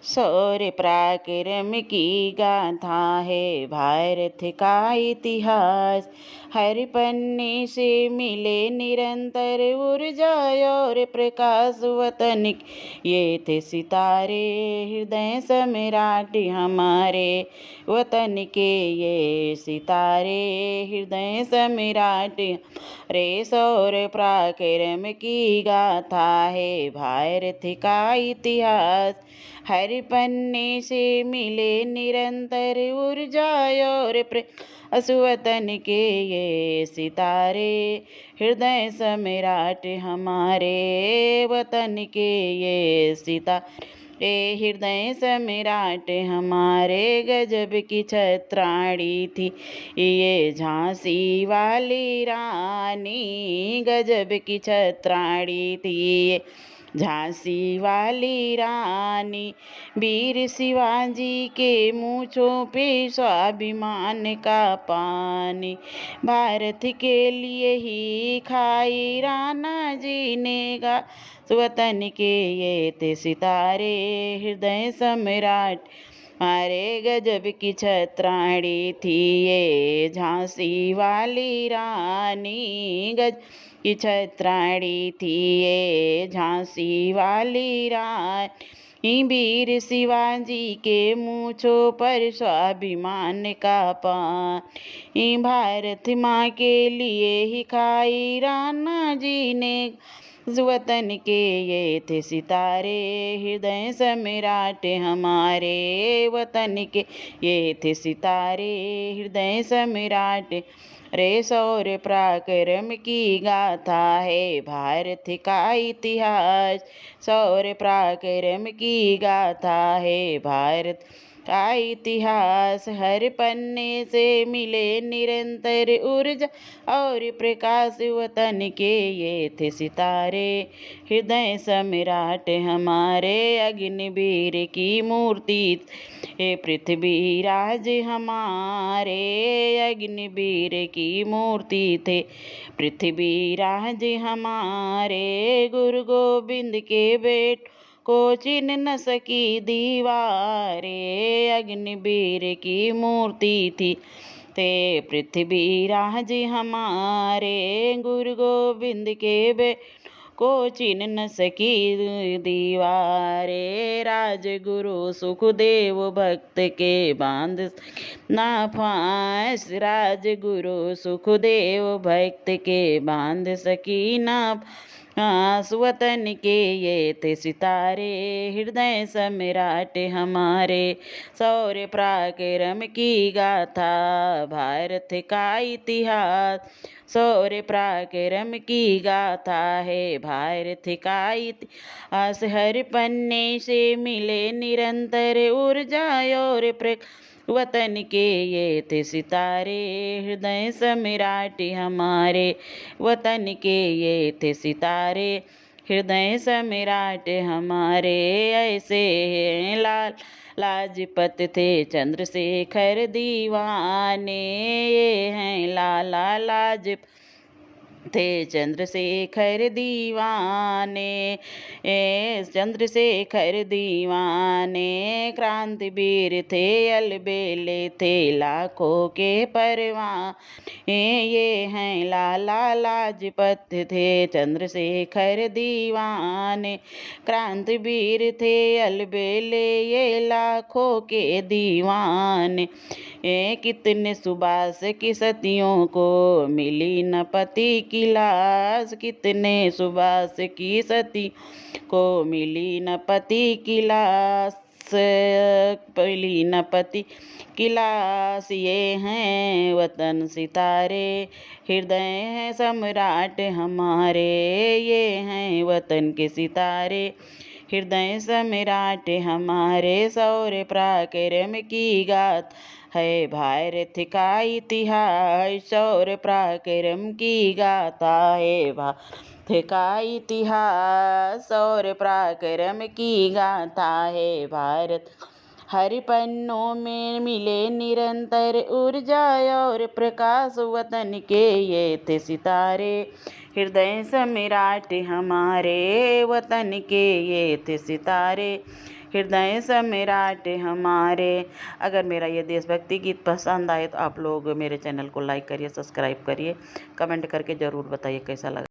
शौर्य पराक्रम की गाथा है भारत का इतिहास। हर पन्ने से मिले निरंतर ऊर्जा और प्रकाश वतन ये थे सितारे हृदय सम्राट हमारे वतन के ये सितारे हृदय सम्राट रे शौर्य पराक्रम की गाथा है भारत का इतिहास। हर पन्ने से मिले निरंतर ऊर्जा और वतन के ये सितारे हृदय सम्राट हमारे वतन के ये सितारे हृदय सम्राट हमारे। गजब की छत्राणी थी ये झांसी वाली रानी, गजब की छत्राणी थी ये झांसी वाली रानी। वीर शिवाजी के मूँछों पे स्वाभिमान का पानी, भारत के लिए ही खाई राणा जी ने गा वतन के ये थे सितारे हृदय सम्राट हमारे। गजब की छत्राणी थी ये झांसी वाली रानी, गज की छत्राणी थी ये झांसी वाली रानी। वीर शिवाजी के मूँछों पर स्वाभिमान का पानी, भारत माँ के लिए ही खाई राणा जी ने वतन के ये थे सितारे हृदय सम्राट हमारे वतन के ये थे सितारे हृदय सम्राट रे। शौर्य पराक्रम की गाथा है भारत का इतिहास। शौर्य पराक्रम की गाथा है भारत का इतिहास। हर पन्ने से मिले निरंतर ऊर्जा और प्रकाश वतन के ये थे सितारे हृदय सम्राट हमारे। अग्निवीर की मूर्ति हे पृथ्वी राज हमारे, अग्निवीर की मूर्ति थे पृथ्वी राज हमारे। गुरु गोविंद के बेट को चिन्ह न सकी दीवारें, अग्निवीर की मूर्ति थी ते पृथ्वी राज हमारे। गुरु गोविंद के बेट को चिन्ह न सकी दीवारे। राजगुरु सुखदेव भक्त के बांध ना फांस, राजगुरु सुखदेव भक्त के बांध सकी ना वतन के ये थे सितारे हृदय सम्राट हमारे। शौर्य पराक्रम की गाथा भारत का इतिहास। शौर्य पराक्रम की गाथा है भारत का इतिहास। हर पन्ने से मिले निरंतर ऊर्जा और वतन के ये थे सितारे हृदय सम्राट हमारे वतन के ये थे सितारे हृदय सम्राट हमारे। ऐसे लाल लाजपत थे चंद्रशेखर दीवाने, ये हैं लाला लाजपत थे चंद्रशेखर दीवाने, चंद्रशेखर दीवाने। क्रांतिवीर थे अलबेले थे लाखों के परवाने, ये हैं लाला लाजपत थे चंद्रशेखर दीवाने। क्रांतिवीर थे अलबेले ये लाखों के दीवाने। कितने सुबास की सतियों को मिली न पति की लाश, कितने सुबास की सती को मिली न पति की लाश, मिली न पति की लाश। ये हैं वतन सितारे हृदय सम्राट हमारे, ये हैं वतन के सितारे हृदय सम्राट हमारे। शौर्य पराक्रम की गाथा है भारत का इतिहास। शौर्य पराक्रम की गाथा है भारत का इतिहास। शौर्य पराक्रम की गाथा है भारत। हर पन्नों में मिले निरंतर ऊर्जा और प्रकाश वतन के ये थे सितारे हृदय सम्राट हमारे वतन के ये थे सितारे हृदय सम्राट हमारे। अगर मेरा ये देशभक्ति गीत पसंद आए तो आप लोग मेरे चैनल को लाइक करिए, सब्सक्राइब करिए, कमेंट करके ज़रूर बताइए कैसा लगा।